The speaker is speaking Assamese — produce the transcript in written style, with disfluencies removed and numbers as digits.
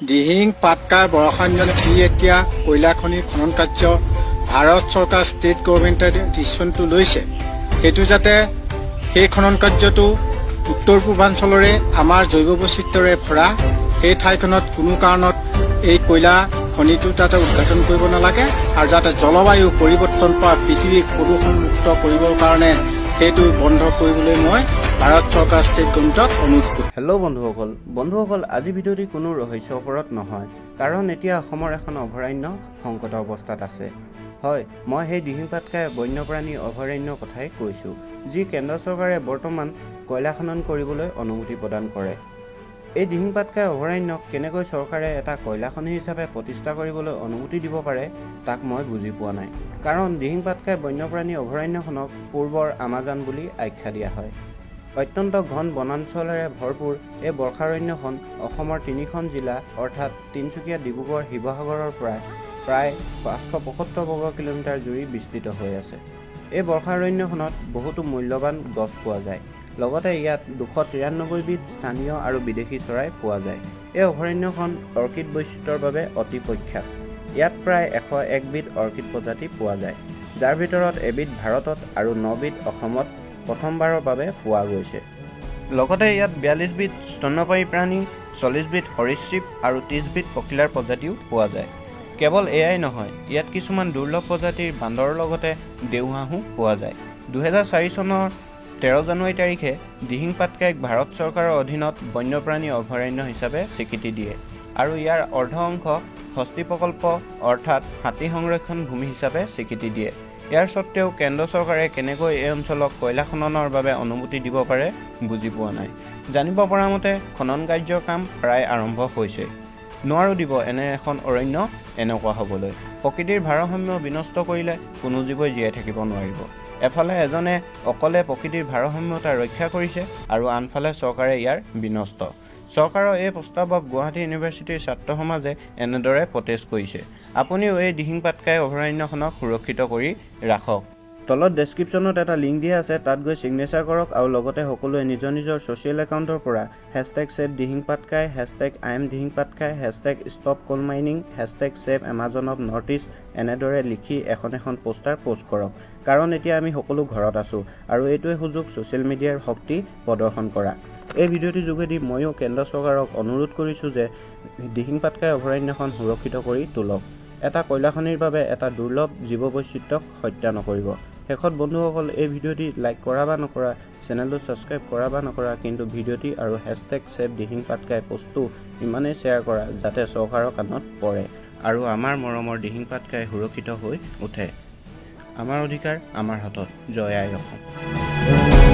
দিহিং পাটকা বৰষাঞ্জনে যি এতিয়া কয়লা খনি খনন কাৰ্য ভাৰত চৰকাৰ ষ্টেট গভৰ্ণমেণ্টে ডিচিশ্যনটো লৈছে সেইটো যাতে সেই খনন কাৰ্যটো উত্তৰ পূৰ্বাঞ্চলৰে আমাৰ জৈৱ বৈচিত্ৰ্যৰে ভৰা সেই ঠাইখনত কোনো কাৰণত এই কয়লা খনিটো তাতে উদ্ঘাটন কৰিব নালাগে আৰু যাতে জলবায়ু পৰিৱৰ্তন পৰা পৃথিৱীক প্ৰদূষণমুক্ত কৰিবৰ কাৰণে সেইটো বন্ধ কৰিবলৈ মই ভাৰত চৰকাৰ ষ্টেট গভৰ্ণমেণ্টক অনুৰোধ কৰিম। হেল্ল' বন্ধুসকল আজি ভিডিঅ'টি কোনো ৰহস্যৰ ওপৰত নহয়, কাৰণ এতিয়া অসমৰ এখন অভয়াৰণ্য সংকট অৱস্থাত আছে। হয়, মই সেই দিহিং পাটকাই বন্যপ্ৰাণী অভয়াৰণ্যৰ কথাই কৈছোঁ, যি কেন্দ্ৰ চৰকাৰে বৰ্তমান কয়লা খনন কৰিবলৈ অনুমতি প্ৰদান কৰে। এই দিহিং পাটকাই অভয়াৰণ্যক কেনেকৈ চৰকাৰে এটা কয়লা খনি হিচাপে প্ৰতিষ্ঠা কৰিবলৈ অনুমতি দিব পাৰে তাক মই বুজি পোৱা নাই, কাৰণ দিহিং পাটকাই বন্যপ্ৰাণী অভয়াৰণ্যখনক পূৰ্বৰ আমাজন বুলি আখ্যা দিয়া হয়। অত্যন্ত ঘন বনাঞ্চলেৰে ভৰপূৰ এই বৰ্ষাৰণ্যখন অসমৰ 3খন জিলা অৰ্থাৎ তিনিচুকীয়া, ডিব্ৰুগড়, শিৱসাগৰৰ পৰা প্ৰায় 575 বৰ্গ কিলোমিটাৰ জুৰি বিস্তৃত হৈ আছে। এই বৰ্ষাৰণ্যখনত বহুতো মূল্যৱান গছ পোৱা যায়, লগতে ইয়াত 293 বিধ স্থানীয় আৰু বিদেশী চৰাই পোৱা যায়। এই অভয়াৰণ্যখন অৰ্কিড বৈচিত্ৰ্যৰ বাবে অতি প্ৰখ্যাত। ইয়াত প্ৰায় 101 বিধ অৰ্কিড প্ৰজাতি পোৱা যায়, যাৰ ভিতৰত এবিধ ভাৰতত আৰু 9 বিধ অসমত প্ৰথমবাৰৰ বাবে পোৱা গৈছে। লগতে ইয়াত 42 বিধ স্তন্যপায়ী প্ৰাণী, 40 বিধ সৰীসৃপ আৰু 30 বিধ পখিলাৰ প্ৰজাতিও পোৱা যায়। কেৱল এয়াই নহয়, ইয়াত কিছুমান দুৰ্লভ প্ৰজাতিৰ বান্দৰৰ লগতে দেওহাঁহো পোৱা যায়। 2004 চনৰ 13 জানুৱাৰী তাৰিখে দিহিং পাটকাইক ভাৰত চৰকাৰৰ অধীনত বন্যপ্ৰাণী অভয়াৰণ্য হিচাপে স্বীকৃতি দিয়ে আৰু ইয়াৰ অৰ্ধ অংশ হস্তি প্ৰকল্প অৰ্থাৎ হাতী সংৰক্ষণ ভূমি হিচাপে স্বীকৃতি দিয়ে। ইয়াৰ স্বত্ত্বেও কেন্দ্ৰ চৰকাৰে কেনেকৈ এই অঞ্চলক কয়লা খননৰ বাবে অনুমতি দিব পাৰে বুজি পোৱা নাই। জানিব পৰা মতে খনন কাৰ্যৰ কাম প্ৰায় আৰম্ভ হৈছে। নোৱাৰো দিব এনে এখন অৰণ্য এনেকুৱা হ'বলৈ। প্ৰকৃতিৰ ভাৰসাম্য বিনষ্ট কৰিলে কোনো জীৱই জীয়াই থাকিব নোৱাৰিব। এফালে এজনে অকলে প্ৰকৃতিৰ ভাৰসাম্যতা ৰক্ষা কৰিছে আৰু আনফালে চৰকাৰে ইয়াৰ বিনষ্ট। চৰকাৰৰ এই প্ৰস্তাৱক গুৱাহাটী ইউনিভাৰ্চিটিৰ ছাত্ৰ সমাজে এনেদৰে প্ৰটেষ্ট কৰিছে। আপুনিও এই দিহিং পাটকাই অভয়াৰণ্যখনক সুৰক্ষিত কৰি ৰাখক। তলত ডেছক্ৰিপশ্যনত এটা লিংক দিয়া আছে, তাত গৈ ছিগনেচাৰ কৰক আৰু লগতে সকলোৱে নিজৰ নিজৰ ছ'চিয়েল একাউণ্টৰ পৰা #SaveDihingPatkai, #IamDihingPatkai, #StopCoalMining, #SaveAmazonOfNortheast এনেদৰে লিখি এখন পোষ্টাৰ পষ্ট কৰক, কাৰণ এতিয়া আমি সকলো ঘৰত আছোঁ আৰু এইটোৱে সুযোগ ছ'চিয়েল মিডিয়াৰ শক্তি প্ৰদৰ্শন কৰা। এই ভিডিঅ'টিৰ যোগেদি ময়ো কেন্দ্ৰ চৰকাৰক অনুৰোধ কৰিছোঁ যে দিহিং পাটকাই অভয়াৰণ্যখন সুৰক্ষিত কৰি তোলক। এটা কয়লা খনিৰ বাবে এটা দুৰ্লভ জীৱ বৈচিত্ৰ্যক হত্যা নকৰিব। শেষত বন্ধুসকল, এই ভিডিঅ'টি লাইক কৰা বা নকৰা, চেনেলটো ছাবস্ক্ৰাইব কৰা বা নকৰা, কিন্তু ভিডিঅ'টি আৰু #SaveDihingPatkai পষ্টটো ইমানেই শ্বেয়াৰ কৰা যাতে চৰকাৰৰ কাণত পৰে আৰু আমাৰ মৰমৰ দিহিং পাটকাই সুৰক্ষিত হৈ উঠে। আমাৰ অধিকাৰ আমাৰ হাতত। জয় আই অসম।